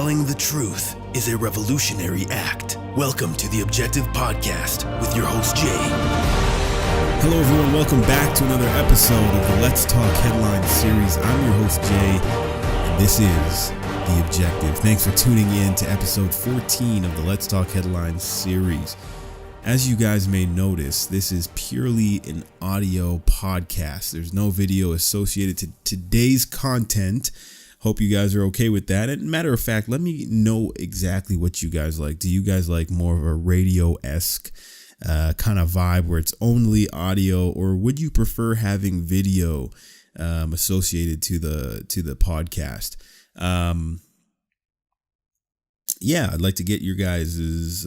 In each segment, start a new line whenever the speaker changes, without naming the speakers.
telling the truth is a revolutionary act. Welcome to the Objective Podcast with your host, Jay.
Hello, everyone. Welcome back to another episode of the Let's Talk Headline series. I'm your host, Jay, and this is The Objective. Thanks for tuning in to episode 14 of the Let's Talk Headline series. As you guys may notice, this is purely an audio podcast. There's no video associated to today's content. Hope you guys are okay with that. And matter of fact, let me know exactly what you guys like. Do you guys like more of a radio-esque kind of vibe where it's only audio, or would you prefer having video associated to the podcast? I'd like to get your guys'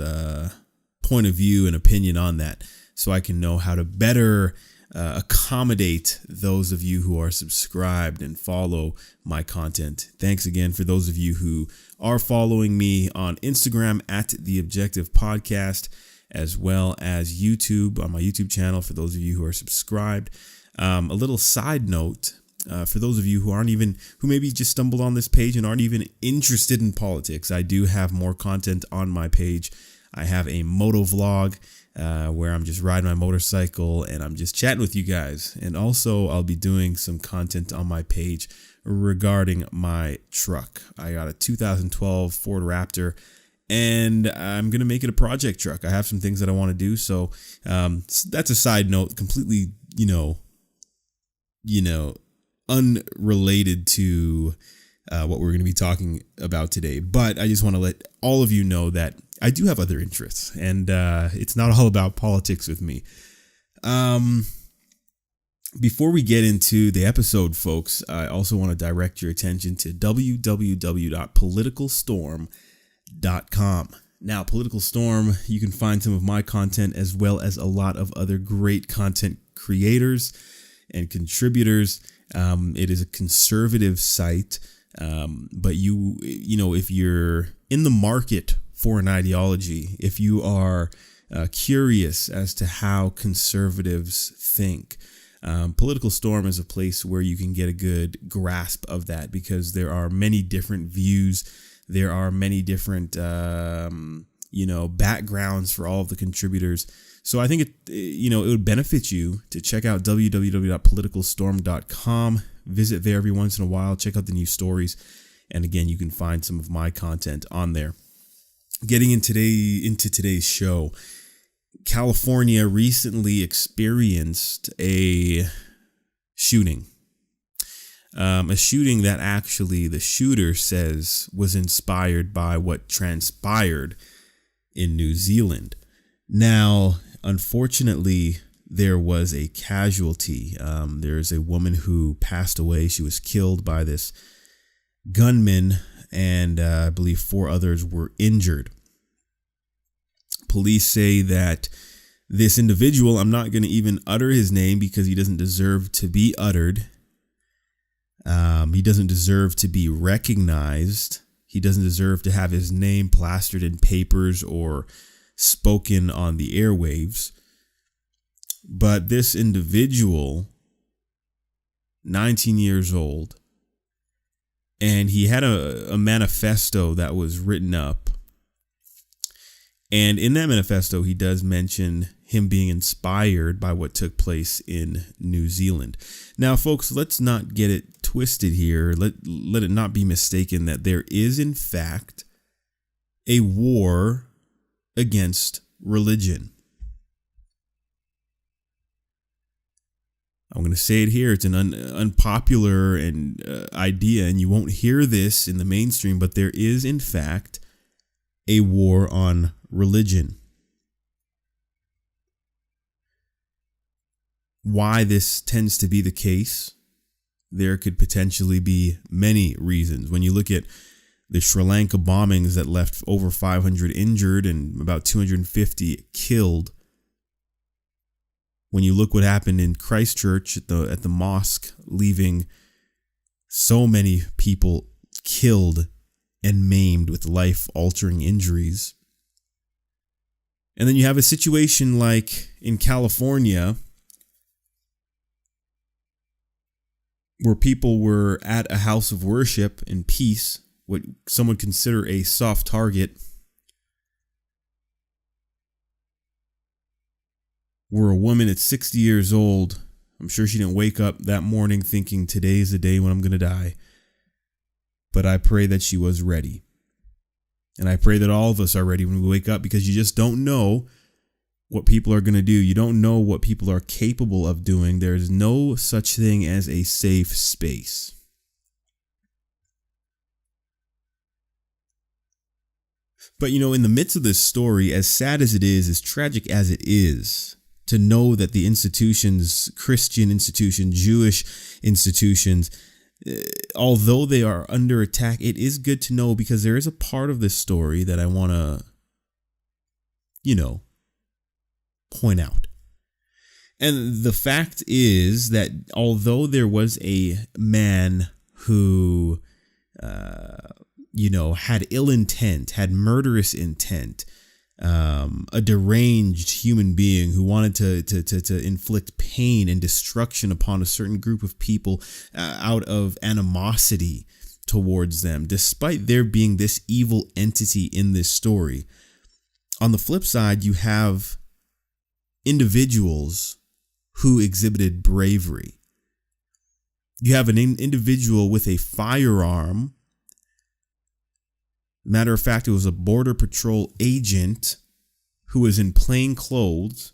point of view and opinion on that, so I can know how to better accommodate those of you who are subscribed and follow my content. Thanks again for those of you who are following me on Instagram at The Objective Podcast, as well as YouTube on my YouTube channel for those of you who are subscribed. A little side note, for those of you who maybe just stumbled on this page and aren't even interested in politics, I do have more content on my page. I have a moto vlog where I'm just riding my motorcycle and I'm just chatting with you guys. And also I'll be doing some content on my page regarding my truck. I got a 2012 Ford Raptor and I'm going to make it a project truck. I have some things that I want to do. So that's a side note, completely, unrelated to what we're going to be talking about today. But I just want to let all of you know that I do have other interests, and it's not all about politics with me. Before we get into the episode, folks, I also want to direct your attention to www.politicalstorm.com. Now, Political Storm, you can find some of my content as well as a lot of other great content creators and contributors. It is a conservative site, but if you're in the market for an ideology, if you are curious as to how conservatives think, Political Storm is a place where you can get a good grasp of that, because there are many different views. There are many different, backgrounds for all of the contributors. So I think it would benefit you to check out www.politicalstorm.com. Visit there every once in a while. Check out the new stories. And again, you can find some of my content on there. Getting into today's show, California recently experienced a shooting. A shooting that actually the shooter says was inspired by what transpired in New Zealand. Now, unfortunately, there was a casualty. There's a woman who passed away. She was killed by this gunman, and I believe 4 others were injured. Police say that this individual, I'm not going to even utter his name because he doesn't deserve to be uttered. He doesn't deserve to be recognized. He doesn't deserve to have his name plastered in papers or spoken on the airwaves. But this individual, 19 years old, and he had a manifesto that was written up. And in that manifesto, he does mention him being inspired by what took place in New Zealand. Now, folks, let's not get it twisted here. Let it not be mistaken that there is, in fact, a war against religion. I'm going to say it here. It's an unpopular idea, and you won't hear this in the mainstream, but there is, in fact, a war on religion. Why this tends to be the case, there could potentially be many reasons. When you look at the Sri Lanka bombings that left over 500 injured and about 250 killed, when you look what happened in Christchurch at the mosque, leaving so many people killed and maimed with life-altering injuries. And then you have a situation like in California where people were at a house of worship in peace, what some would consider a soft target were a woman at 60 years old. I'm sure she didn't wake up that morning thinking today is the day when I'm going to die. But I pray that she was ready. And I pray that all of us are ready when we wake up, because you just don't know what people are going to do. You don't know what people are capable of doing. There is no such thing as a safe space. But, in the midst of this story, as sad as it is, as tragic as it is, to know that the institutions, Christian institutions, Jewish institutions, although they are under attack, it is good to know, because there is a part of this story that I want to, point out. And the fact is that although there was a man who, had ill intent, had murderous intent, a deranged human being who wanted to inflict pain and destruction upon a certain group of people out of animosity towards them, despite there being this evil entity in this story. On the flip side, you have individuals who exhibited bravery. You have an individual with a firearm. Matter of fact, it was a Border Patrol agent who was in plain clothes,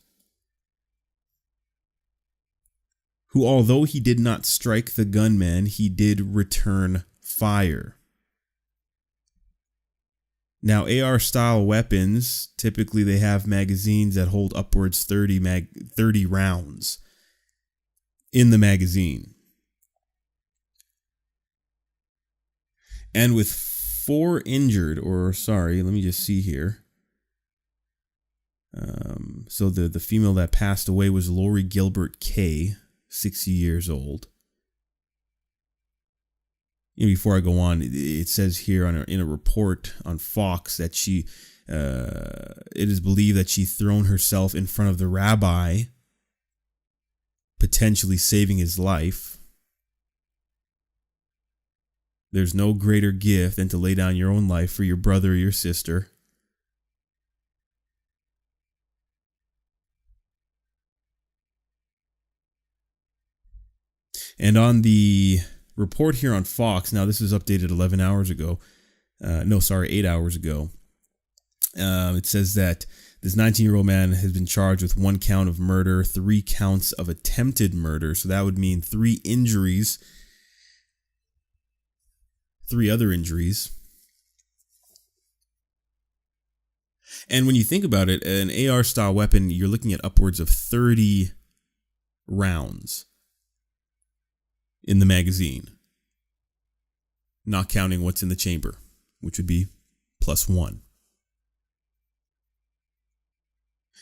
who, although he did not strike the gunman, he did return fire. Now, AR-style weapons, typically they have magazines that hold upwards 30 rounds in the magazine. And with 4 injured, let me just see here. So the female that passed away was Lori Gilbert Kay, 60 years old. Before I go on, it says here in a report on Fox that it is believed that she thrown herself in front of the rabbi, potentially saving his life. There's no greater gift than to lay down your own life for your brother or your sister. And on the report here on Fox, now this is updated 8 hours ago. It says that this 19-year-old man has been charged with 1 count of murder, 3 counts of attempted murder. So that would mean 3 injuries, 3 other injuries. And when you think about it, an AR-style weapon, you're looking at upwards of 30 rounds in the magazine, not counting what's in the chamber, which would be +1.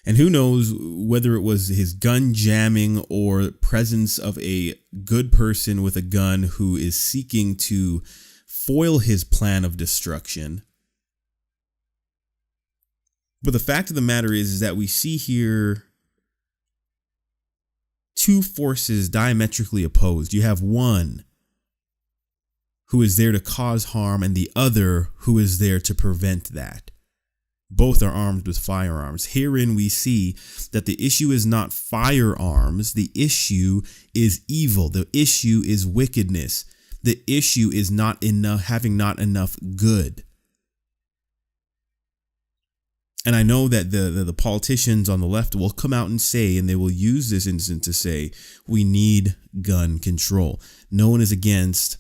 And who knows whether it was his gun jamming or presence of a good person with a gun who is seeking to foil his plan of destruction. But the fact of the matter is that we see here 2 forces diametrically opposed. You have one who is there to cause harm and the other who is there to prevent that. Both are armed with firearms. Herein we see that the issue is not firearms. The issue is evil. The issue is wickedness. The issue is not enough good. And I know that the politicians on the left will come out and say, and they will use this incident to say, we need gun control. No one is against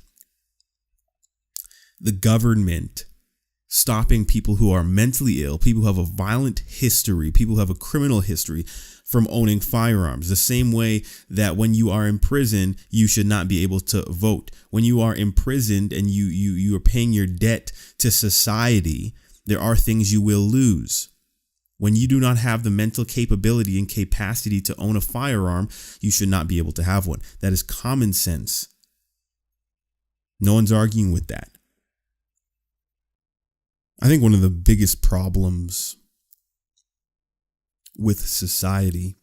the government stopping people who are mentally ill, people who have a violent history, people who have a criminal history from owning firearms. The same way that when you are in prison, you should not be able to vote. When you are imprisoned and you are paying your debt to society, there are things you will lose. When you do not have the mental capability and capacity to own a firearm, you should not be able to have one. That is common sense. No one's arguing with that. I think one of the biggest problems with society,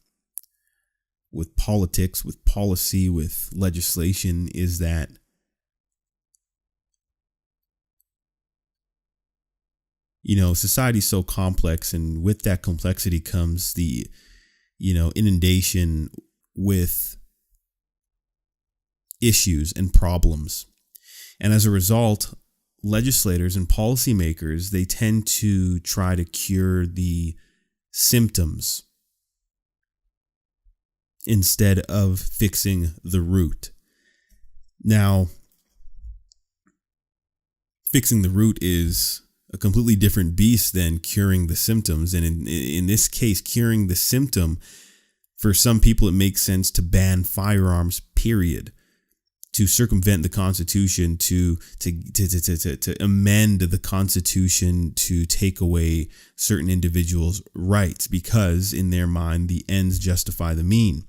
with politics, with policy, with legislation is that Society's so complex, and with that complexity comes the, inundation with issues and problems. And as a result, legislators and policymakers, they tend to try to cure the symptoms instead of fixing the root. Now, fixing the root is a completely different beast than curing the symptoms. And in this case, curing the symptom, for some people, it makes sense to ban firearms, period. To circumvent the Constitution, to amend the Constitution to take away certain individuals' rights, because in their mind, the ends justify the mean.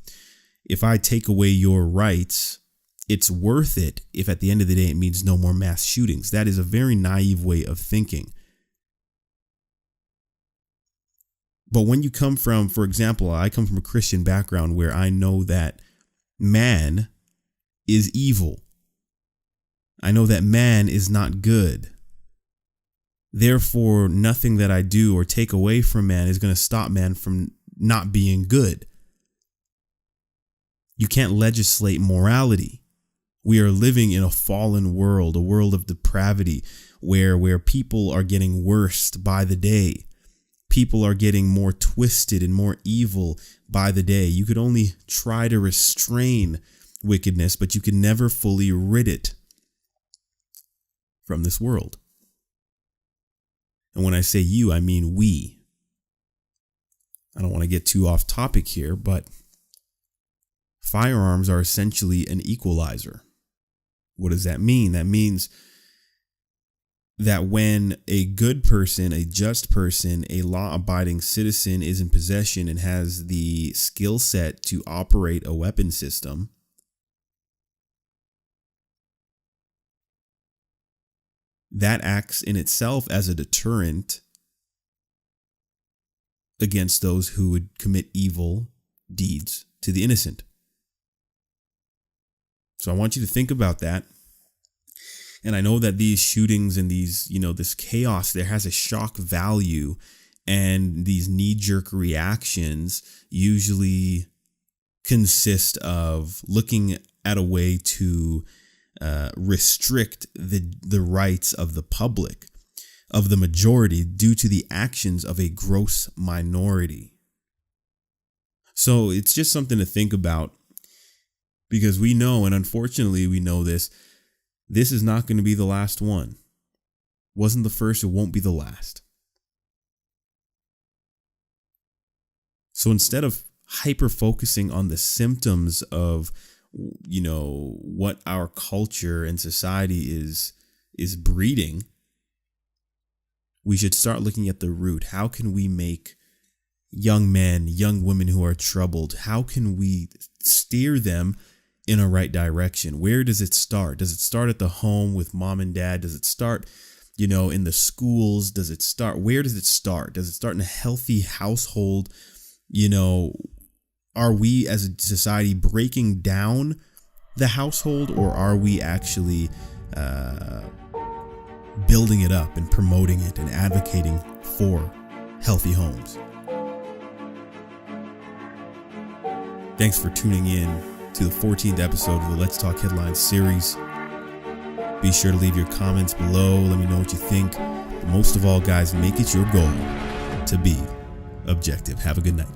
If I take away your rights, it's worth it if at the end of the day it means no more mass shootings. That is a very naive way of thinking. But when you come from, for example, I come from a Christian background where I know that man is evil. I know that man is not good. Therefore, nothing that I do or take away from man is going to stop man from not being good. You can't legislate morality. We are living in a fallen world, a world of depravity, where people are getting worse by the day. People are getting more twisted and more evil by the day. You could only try to restrain wickedness, but you can never fully rid it from this world. And when I say you, I mean we. I don't want to get too off topic here, but firearms are essentially an equalizer. What does that mean? That means that when a good person, a just person, a law-abiding citizen is in possession and has the skill set to operate a weapon system, that acts in itself as a deterrent against those who would commit evil deeds to the innocent. So I want you to think about that. And I know that these shootings and these, this chaos, there has a shock value, and these knee-jerk reactions usually consist of looking at a way to restrict the rights of the public, of the majority, due to the actions of a gross minority. So it's just something to think about, because we know, and unfortunately we know this is not going to be the last one. Wasn't the first, it won't be the last. So instead of hyper-focusing on the symptoms of what our culture and society is breeding, we should start looking at the root. How can we make young men, young women who are troubled, how can we steer them in a right direction? Where does it start? Does it start at the home with mom and dad? Does it start, in the schools? Where does it start? Does it start in a healthy household? Are we as a society breaking down the household, or are we actually building it up and promoting it and advocating for healthy homes? Thanks for tuning in to the 14th episode of the Let's Talk Headlines series. Be sure to leave your comments below. Let me know what you think. But most of all, guys, make it your goal to be objective. Have a good night.